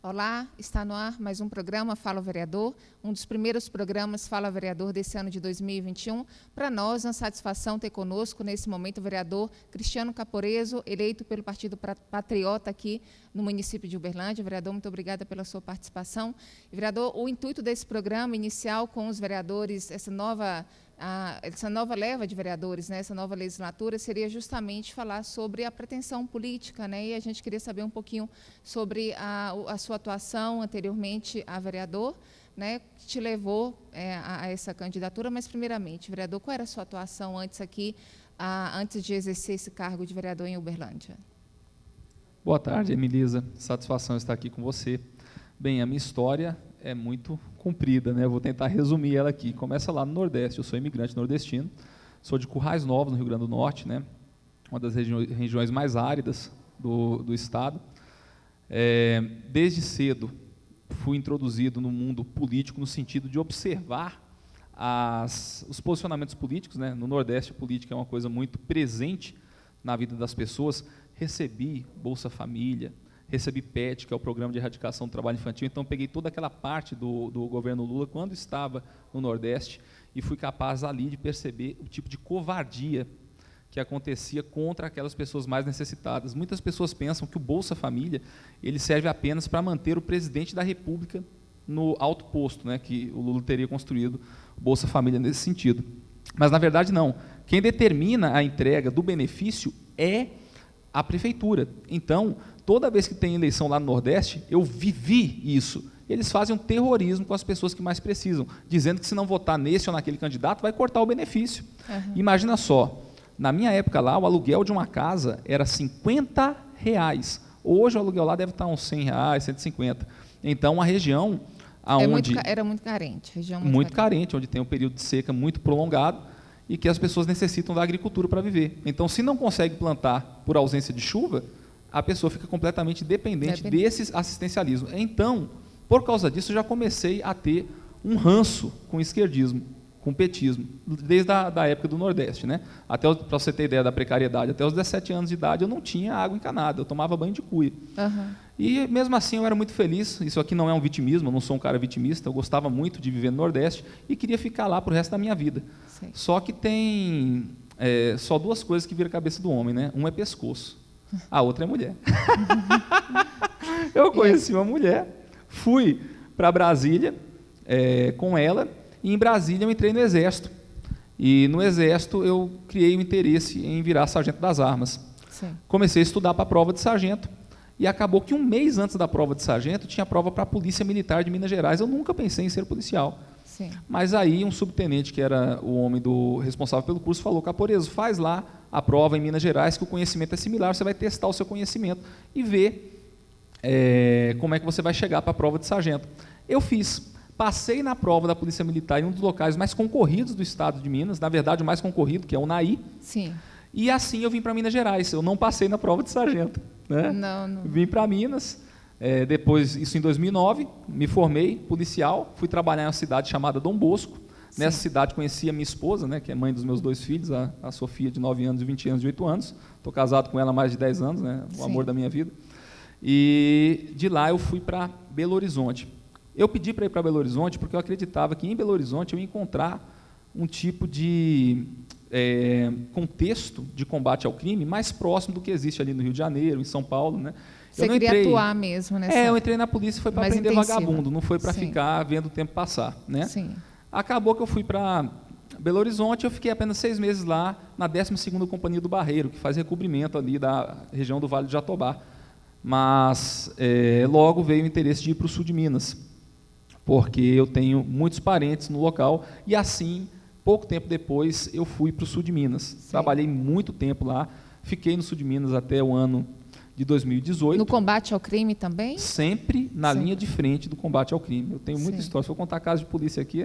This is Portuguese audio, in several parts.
Olá, está no ar mais um programa Fala Vereador, um dos primeiros programas Fala Vereador desse ano de 2021. Para nós, é uma satisfação ter conosco, nesse momento, o vereador Cristiano Caporeso, eleito pelo Partido Patriota aqui no município de Uberlândia. Vereador, muito obrigada pela sua participação. Vereador, o intuito desse programa inicial com os vereadores, essa nova leva de vereadores, né, essa nova legislatura, seria justamente falar sobre a pretensão política, né, e a gente queria saber um pouquinho sobre a sua atuação anteriormente a vereador, né, que te levou a essa candidatura, mas primeiramente, vereador, qual era a sua atuação antes aqui, antes de exercer esse cargo de vereador em Uberlândia? Boa tarde, Emilisa, satisfação estar aqui com você. Bem, a minha história é muito comprida, né? Eu vou tentar resumir ela aqui. Começa lá no Nordeste, eu sou imigrante nordestino, sou de Currais Novos, no Rio Grande do Norte, né? Uma das regiões mais áridas do estado. Desde cedo fui introduzido no mundo político no sentido de observar os posicionamentos políticos, né? No Nordeste, a política é uma coisa muito presente na vida das pessoas. Recebi Bolsa Família, recebi PET, que é o Programa de Erradicação do Trabalho Infantil, então peguei toda aquela parte do governo Lula quando estava no Nordeste e fui capaz ali de perceber o tipo de covardia que acontecia contra aquelas pessoas mais necessitadas. Muitas pessoas pensam que o Bolsa Família ele serve apenas para manter o presidente da República no alto posto, né, que o Lula teria construído o Bolsa Família nesse sentido. Mas, na verdade, não. Quem determina a entrega do benefício é a prefeitura. Então, toda vez que tem eleição lá no Nordeste, eu vivi isso. Eles fazem um terrorismo com as pessoas que mais precisam, dizendo que se não votar nesse ou naquele candidato, vai cortar o benefício. Uhum. Imagina só, na minha época lá, o aluguel de uma casa era R$50. Hoje o aluguel lá deve estar uns R$100, R$150. Então, uma região onde... Era muito carente. Região muito carente, onde tem um período de seca muito prolongado, e que as pessoas necessitam da agricultura para viver. Então, se não consegue plantar por ausência de chuva, a pessoa fica completamente dependente desse assistencialismo. Então, por causa disso, eu já comecei a ter um ranço com o esquerdismo, com o petismo, desde a época do Nordeste, né? Para você ter ideia da precariedade, até os 17 anos de idade eu não tinha água encanada, eu tomava banho de cuia. Uhum. E mesmo assim eu era muito feliz. Isso aqui não é um vitimismo, eu não sou um cara vitimista, eu gostava muito de viver no Nordeste e queria ficar lá para o resto da minha vida. Sim. Só que tem só duas coisas que viram a cabeça do homem, né? Um é pescoço, a outra é mulher. Eu conheci uma mulher, fui para Brasília com ela, e em Brasília eu entrei no Exército. E no Exército eu criei o interesse em virar sargento das armas. Sim. Comecei a estudar para a prova de sargento, e acabou que um mês antes da prova de sargento tinha prova para a Polícia Militar de Minas Gerais. Eu nunca pensei em ser policial. Sim. Mas aí um subtenente, que era o homem responsável pelo curso, falou: Caporeso, faz lá a prova em Minas Gerais, que o conhecimento é similar, você vai testar o seu conhecimento e ver como é que você vai chegar para a prova de sargento. Eu fiz. Passei na prova da Polícia Militar em um dos locais mais concorridos do estado de Minas, na verdade o mais concorrido, que é o Naí. Sim. E assim eu vim para Minas Gerais, eu não passei na prova de sargento. Né? Não. Vim para Minas, depois, isso em 2009, me formei policial, fui trabalhar em uma cidade chamada Dom Bosco. Sim. Nessa cidade conheci a minha esposa, né, que é mãe dos meus 2 filhos, a Sofia, de 9 anos, e 20 anos, de 8 anos. Estou casado com ela há mais de 10 anos, né, o amor da minha vida. E de lá eu fui para Belo Horizonte. Eu pedi para ir para Belo Horizonte porque eu acreditava que em Belo Horizonte eu ia encontrar um tipo de contexto de combate ao crime mais próximo do que existe ali no Rio de Janeiro, em São Paulo. Né? Você queria atuar mesmo, né? Eu entrei na polícia, foi para prender vagabundo, não foi para ficar vendo o tempo passar. Né? Sim. Acabou que eu fui para Belo Horizonte, eu fiquei apenas 6 meses lá, na 12ª Companhia do Barreiro, que faz recobrimento ali da região do Vale do Jatobá. Mas logo veio o interesse de ir para o sul de Minas, porque eu tenho muitos parentes no local, e assim, pouco tempo depois, eu fui para o sul de Minas. Sim. Trabalhei muito tempo lá, fiquei no sul de Minas até o ano de 2018. No combate ao crime também? Sempre na linha de frente do combate ao crime. Eu tenho muita história. Se eu contar caso de polícia aqui,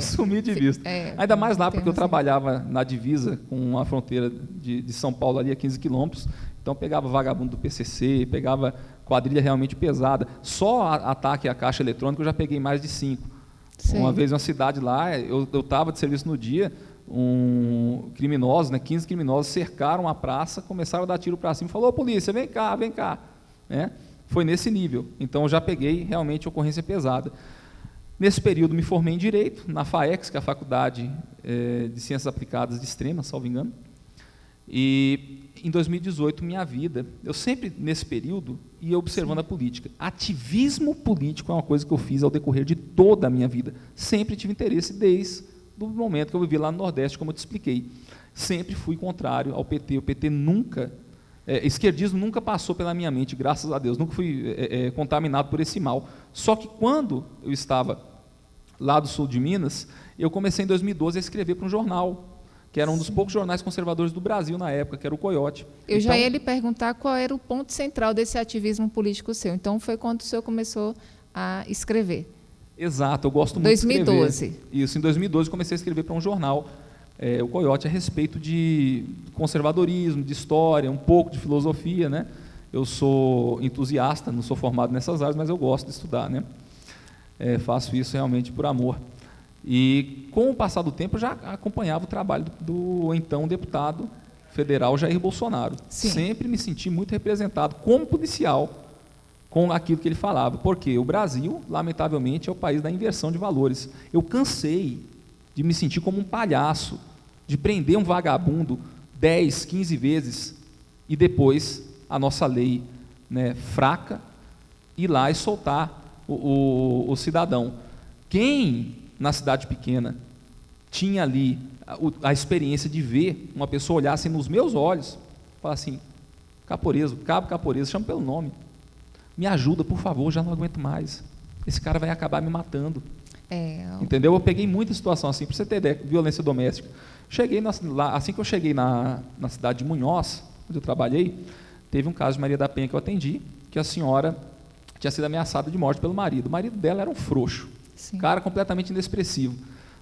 sumir de vista. Ainda mais lá, porque eu trabalhava na divisa com a fronteira de São Paulo, ali a 15 quilômetros. Então, pegava vagabundo do PCC, pegava quadrilha realmente pesada. Só ataque à caixa eletrônica eu já peguei mais de 5. Sim. Uma vez, em uma cidade lá, eu estava de serviço no dia, criminosos, né, 15 criminosos, cercaram a praça, começaram a dar tiro para cima e falaram: ô polícia, vem cá, vem cá. Né? Foi nesse nível. Então, eu já peguei realmente ocorrência pesada. Nesse período, me formei em Direito, na FAEX, que é a Faculdade de Ciências Aplicadas de Extrema, salvo engano. E, em 2018, minha vida, eu sempre, nesse período, ia observando a política. Ativismo político é uma coisa que eu fiz ao decorrer de toda a minha vida. Sempre tive interesse desde o momento que eu vivi lá no Nordeste, como eu te expliquei. Sempre fui contrário ao PT. O PT nunca... esquerdismo nunca passou pela minha mente, graças a Deus. Nunca fui contaminado por esse mal. Só que quando eu estava lá do sul de Minas, eu comecei em 2012 a escrever para um jornal, que era um dos poucos jornais conservadores do Brasil na época, que era o Coiote. Eu já ia lhe perguntar qual era o ponto central desse ativismo político seu. Então, foi quando o senhor começou a escrever. Exato, eu gosto muito 2012. de escrever. Isso, em 2012 comecei a escrever para um jornal, o Coiote, a respeito de conservadorismo, de história, um pouco de filosofia, né? Eu sou entusiasta, não sou formado nessas áreas, mas eu gosto de estudar, né? Faço isso realmente por amor. E, com o passar do tempo, eu já acompanhava o trabalho do então deputado federal Jair Bolsonaro. Sim. Sempre me senti muito representado como policial com aquilo que ele falava, porque o Brasil, lamentavelmente, é o país da inversão de valores. Eu cansei de me sentir como um palhaço, de prender um vagabundo 10, 15 vezes e depois a nossa lei, né, fraca, ir lá e soltar o cidadão. Quem, na cidade pequena, tinha ali a experiência de ver uma pessoa olhar assim nos meus olhos, falar assim: Caporeso, Cabo Caporeso, chama pelo nome, me ajuda, por favor, já não aguento mais, esse cara vai acabar me matando. Entendeu? Eu peguei muita situação assim, para você ter ideia, violência doméstica. Cheguei lá, assim que eu cheguei na cidade de Munhoz, onde eu trabalhei, teve um caso de Maria da Penha que eu atendi, que a senhora tinha sido ameaçada de morte pelo marido. O marido dela era um frouxo, Sim. Cara completamente inexpressivo.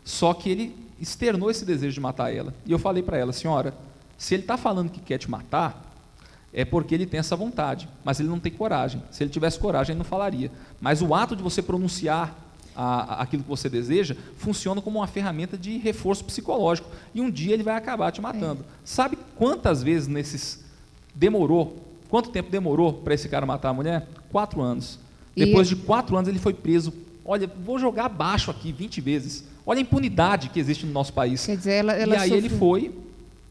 Só que ele externou esse desejo de matar ela. E eu falei para ela: senhora, se ele está falando que quer te matar, é porque ele tem essa vontade, mas ele não tem coragem. Se ele tivesse coragem, ele não falaria. Mas o ato de você pronunciar aquilo que você deseja funciona como uma ferramenta de reforço psicológico. E um dia ele vai acabar te matando. Sabe quantas vezes quanto tempo demorou para esse cara matar a mulher? 4 anos. Depois de 4 anos ele foi preso. Olha, vou jogar abaixo aqui 20 vezes. Olha a impunidade que existe no nosso país. Quer dizer, ela e aí ele foi,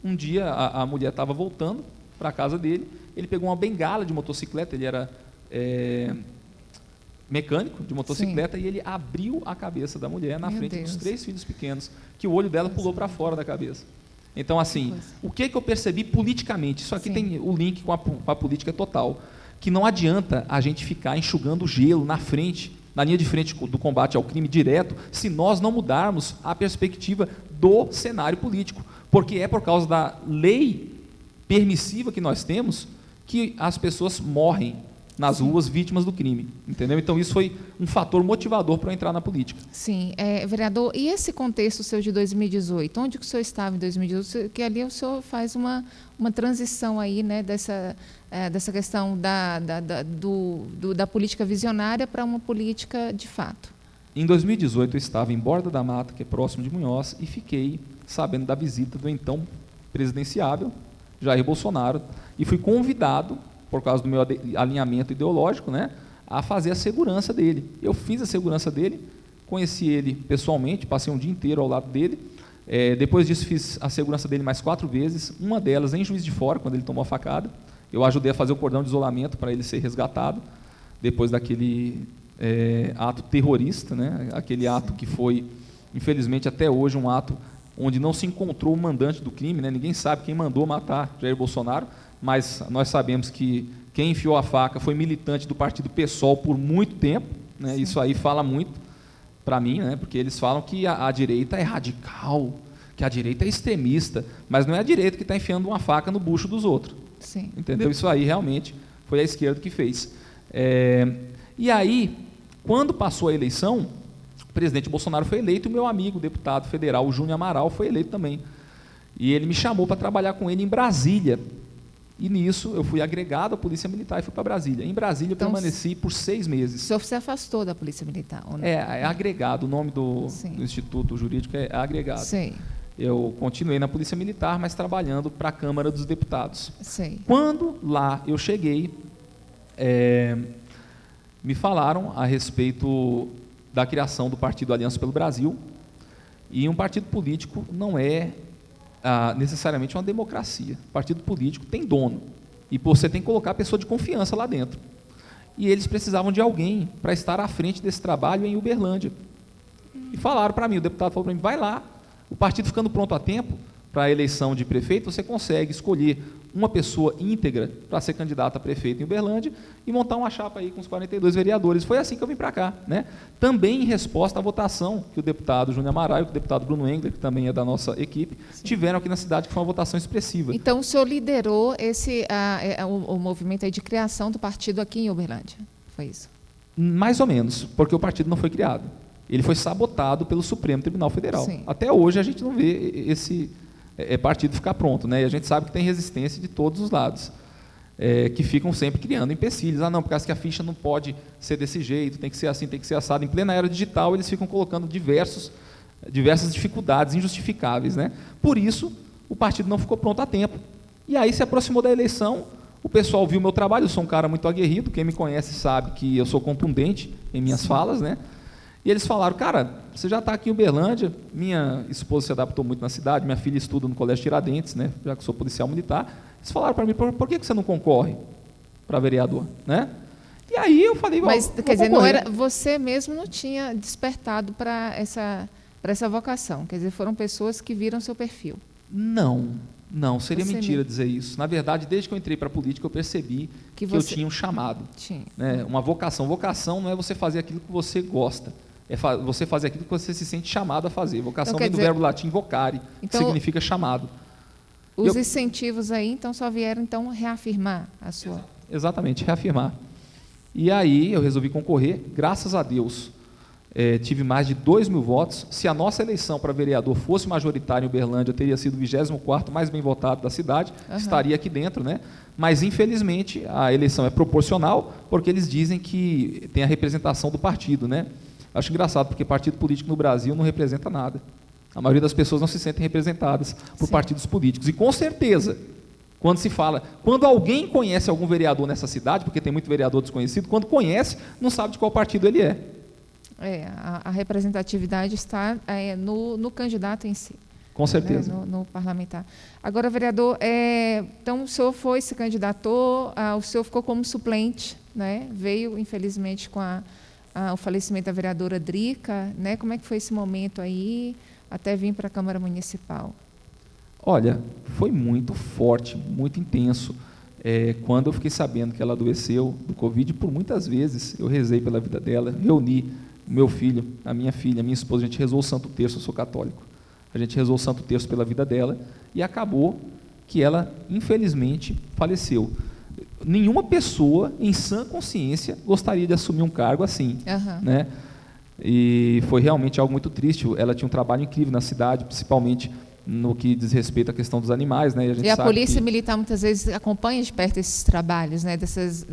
um dia a mulher estava voltando para a casa dele, ele pegou uma bengala de motocicleta, ele era mecânico de motocicleta. Sim. E ele abriu a cabeça da mulher na frente dos 3 filhos pequenos, que o olho dela pulou para fora da cabeça. Então, assim, o que eu percebi politicamente? Isso aqui tem o link com a política total, que não adianta a gente ficar enxugando gelo na linha de frente do combate ao crime direto, se nós não mudarmos a perspectiva do cenário político, porque é por causa da lei permissiva que nós temos que as pessoas morrem nas ruas vítimas do crime, entendeu? Então, isso foi um fator motivador para eu entrar na política. Sim. Vereador, e esse contexto seu de 2018? Onde que o senhor estava em 2018? Que ali o senhor faz uma transição aí, né, dessa questão da política visionária para uma política de fato. Em 2018, eu estava em Borda da Mata, que é próximo de Munhoz, e fiquei sabendo da visita do então presidenciável Jair Bolsonaro, e fui convidado, por causa do meu alinhamento ideológico, né, a fazer a segurança dele. Eu fiz a segurança dele, conheci ele pessoalmente, passei um dia inteiro ao lado dele. Depois disso, fiz a segurança dele mais 4 vezes, uma delas em Juiz de Fora, quando ele tomou a facada. Eu ajudei a fazer o cordão de isolamento para ele ser resgatado, depois daquele ato terrorista, né, aquele ato que foi, infelizmente, até hoje, um ato onde não se encontrou o mandante do crime, né? Ninguém sabe quem mandou matar Jair Bolsonaro, mas nós sabemos que quem enfiou a faca foi militante do partido PSOL por muito tempo, né? Isso aí fala muito para mim, né? Porque eles falam que a direita é radical, que a direita é extremista, mas não é a direita que está enfiando uma faca no bucho dos outros. Sim. Entendeu? Isso aí realmente foi a esquerda que fez. E aí, quando passou a eleição, o presidente Bolsonaro foi eleito e o meu amigo, deputado federal, o Júnior Amaral, foi eleito também. E ele me chamou para trabalhar com ele em Brasília. E nisso eu fui agregado à Polícia Militar e fui para Brasília. Em Brasília eu permaneci por 6 meses. O senhor se afastou da Polícia Militar? Ou não? É agregado, o nome do Instituto Jurídico é agregado. Sim. Eu continuei na Polícia Militar, mas trabalhando para a Câmara dos Deputados. Sim. Quando lá eu cheguei, me falaram a respeito da criação do Partido Aliança pelo Brasil, e um partido político não é necessariamente uma democracia. O partido político tem dono, e você tem que colocar a pessoa de confiança lá dentro. E eles precisavam de alguém para estar à frente desse trabalho em Uberlândia. E falaram para mim, o deputado falou para mim, vai lá, o partido ficando pronto a tempo para a eleição de prefeito, você consegue escolher uma pessoa íntegra para ser candidata a prefeito em Uberlândia e montar uma chapa aí com os 42 vereadores. Foi assim que eu vim para cá, né? Também em resposta à votação que o deputado Júnior Amaral e o deputado Bruno Engler, que também é da nossa equipe, tiveram aqui na cidade, que foi uma votação expressiva. Então, o senhor liderou o movimento aí de criação do partido aqui em Uberlândia, foi isso? Mais ou menos, porque o partido não foi criado. Ele foi sabotado pelo Supremo Tribunal Federal. Sim. Até hoje a gente não vê esse partido ficar pronto, né? E a gente sabe que tem resistência de todos os lados, que ficam sempre criando empecilhos. Não, por causa que a ficha não pode ser desse jeito, tem que ser assim, tem que ser assado. Em plena era digital, eles ficam colocando diversas dificuldades injustificáveis, né? Por isso, o partido não ficou pronto a tempo. E aí se aproximou da eleição, o pessoal viu o meu trabalho, eu sou um cara muito aguerrido, quem me conhece sabe que eu sou contundente em minhas falas, né? E eles falaram, cara, você já está aqui em Uberlândia, minha esposa se adaptou muito na cidade, minha filha estuda no Colégio Tiradentes, né, já que sou policial militar. Eles falaram para mim, por que você não concorre para vereador? Né? E aí eu falei, mas quer dizer, não era, você mesmo não tinha despertado para essa vocação, quer dizer, foram pessoas que viram seu perfil. Não, seria mentira dizer isso. Na verdade, desde que eu entrei para a política, eu percebi que eu tinha um chamado. Né? Uma vocação. Vocação não é você fazer aquilo que você gosta, é você fazer aquilo que você se sente chamado a fazer. Vocação vem do verbo latim vocare, que significa chamado. Os incentivos aí, então, só vieram reafirmar a sua... Exatamente, reafirmar. E aí eu resolvi concorrer, graças a Deus, tive mais de 2.000 votos. Se a nossa eleição para vereador fosse majoritária em Uberlândia, eu teria sido o 24º mais bem votado da cidade, estaria aqui dentro, né? Mas, infelizmente, a eleição é proporcional, porque eles dizem que tem a representação do partido, né? Acho engraçado, porque partido político no Brasil não representa nada. A maioria das pessoas não se sentem representadas por partidos políticos. E, com certeza, quando alguém conhece algum vereador nessa cidade, porque tem muito vereador desconhecido, quando conhece, não sabe de qual partido ele é. A representatividade está no candidato em si. Com certeza. Né, no parlamentar. Agora, vereador, então o senhor se candidatou, o senhor ficou como suplente, né? Veio, infelizmente, com o falecimento da vereadora Drica, né? Como é que foi esse momento aí, até vir para a Câmara Municipal? Olha, foi muito forte, muito intenso. Quando eu fiquei sabendo que ela adoeceu do Covid, por muitas vezes eu rezei pela vida dela, reuni o meu filho, a minha filha, a minha esposa, a gente rezou o Santo Terço, eu sou católico, a gente rezou o Santo Terço pela vida dela, e acabou que ela, infelizmente, faleceu. Nenhuma pessoa, em sã consciência, gostaria de assumir um cargo assim, né? E foi realmente algo muito triste. Ela tinha um trabalho incrível na cidade, principalmente no que diz respeito à questão dos animais, né? E a Polícia Militar muitas vezes acompanha de perto esses trabalhos, né? Dessas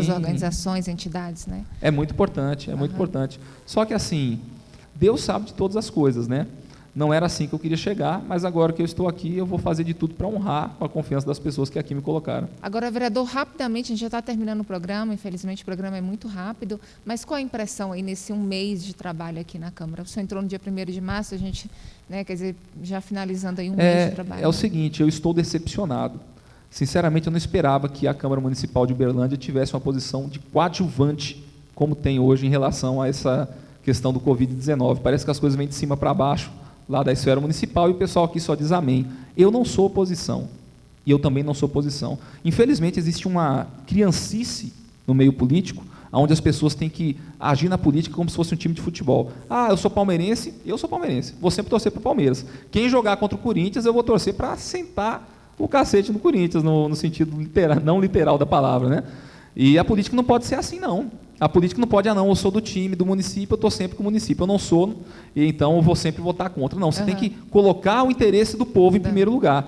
organizações, entidades, né? É muito importante, muito importante. Só que assim, Deus sabe de todas as coisas, né? Não era assim que eu queria chegar, mas agora que eu estou aqui, eu vou fazer de tudo para honrar a confiança das pessoas que aqui me colocaram. Agora, vereador, rapidamente, a gente já está terminando o programa, infelizmente o programa é muito rápido, mas qual a impressão aí nesse 1 mês de trabalho aqui na Câmara? O senhor entrou no dia 1º de março, a gente, né, quer dizer, já finalizando aí 1 mês de trabalho. É o seguinte, eu estou decepcionado. Sinceramente, eu não esperava que a Câmara Municipal de Uberlândia tivesse uma posição de coadjuvante, como tem hoje em relação a essa questão do Covid-19. Parece que as coisas vêm de cima para baixo, lá da esfera municipal, e o pessoal aqui só diz amém. Eu não sou oposição, e eu também não sou oposição. Infelizmente, existe uma criancice no meio político, onde as pessoas têm que agir na política como se fosse um time de futebol. Eu sou palmeirense, vou sempre torcer para o Palmeiras. Quem jogar contra o Corinthians, eu vou torcer para sentar o cacete no Corinthians, no sentido literal, não literal da palavra, né? E a política não pode ser assim, não. A política não pode, eu sou do time, do município, eu estou sempre com o município. Eu não sou, e então eu vou sempre votar contra. Não, você tem que colocar o interesse do povo em primeiro lugar.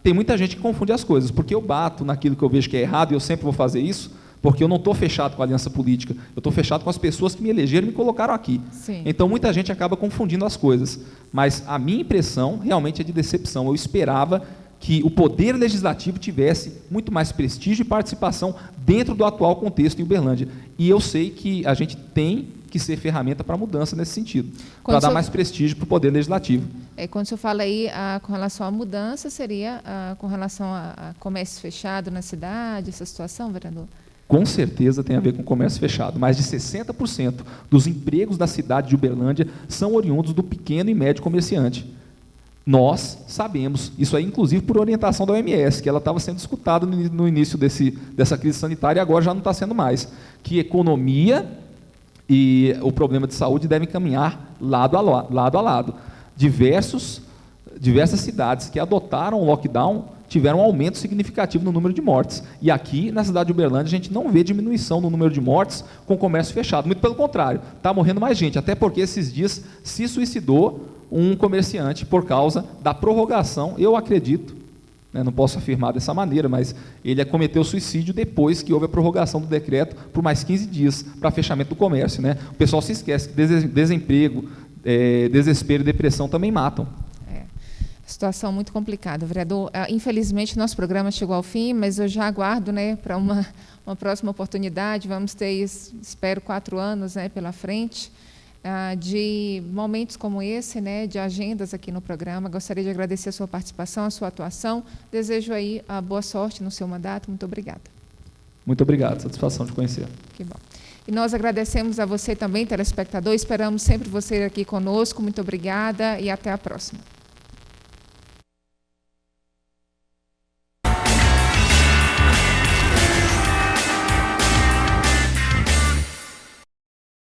Tem muita gente que confunde as coisas, porque eu bato naquilo que eu vejo que é errado e eu sempre vou fazer isso, porque eu não estou fechado com a aliança política, eu estou fechado com as pessoas que me elegeram e me colocaram aqui. Sim. Então, muita gente acaba confundindo as coisas. Mas a minha impressão realmente é de decepção. Eu esperava que o poder legislativo tivesse muito mais prestígio e participação dentro do atual contexto em Uberlândia. E eu sei que a gente tem que ser ferramenta para mudança nesse sentido, para dar mais prestígio para o poder legislativo. Quando o senhor fala aí com relação à mudança, seria com relação a comércio fechado na cidade, essa situação, vereador? Com certeza tem a ver com comércio fechado. Mais de 60% dos empregos da cidade de Uberlândia são oriundos do pequeno e médio comerciante. Nós sabemos, isso aí inclusive por orientação da OMS, que ela estava sendo escutada no início dessa crise sanitária e agora já não está sendo mais, que economia e o problema de saúde devem caminhar lado a lado. Diversas cidades que adotaram o lockdown tiveram um aumento significativo no número de mortes. E aqui, na cidade de Uberlândia, a gente não vê diminuição no número de mortes com o comércio fechado. Muito pelo contrário, está morrendo mais gente, até porque esses dias se suicidou um comerciante por causa da prorrogação, eu acredito, não posso afirmar dessa maneira, mas ele cometeu suicídio depois que houve a prorrogação do decreto por mais 15 dias para fechamento do comércio. O pessoal se esquece que desemprego, desespero e depressão também matam. Situação muito complicada, vereador. Infelizmente, nosso programa chegou ao fim, mas eu já aguardo para uma próxima oportunidade. Vamos ter, espero, 4 anos pela frente, de momentos como esse, de agendas aqui no programa. Gostaria de agradecer a sua participação, a sua atuação. Desejo aí a boa sorte no seu mandato. Muito obrigada. Muito obrigado, satisfação de conhecer. Que bom. E nós agradecemos a você também, telespectador. Esperamos sempre você aqui conosco. Muito obrigada e até a próxima.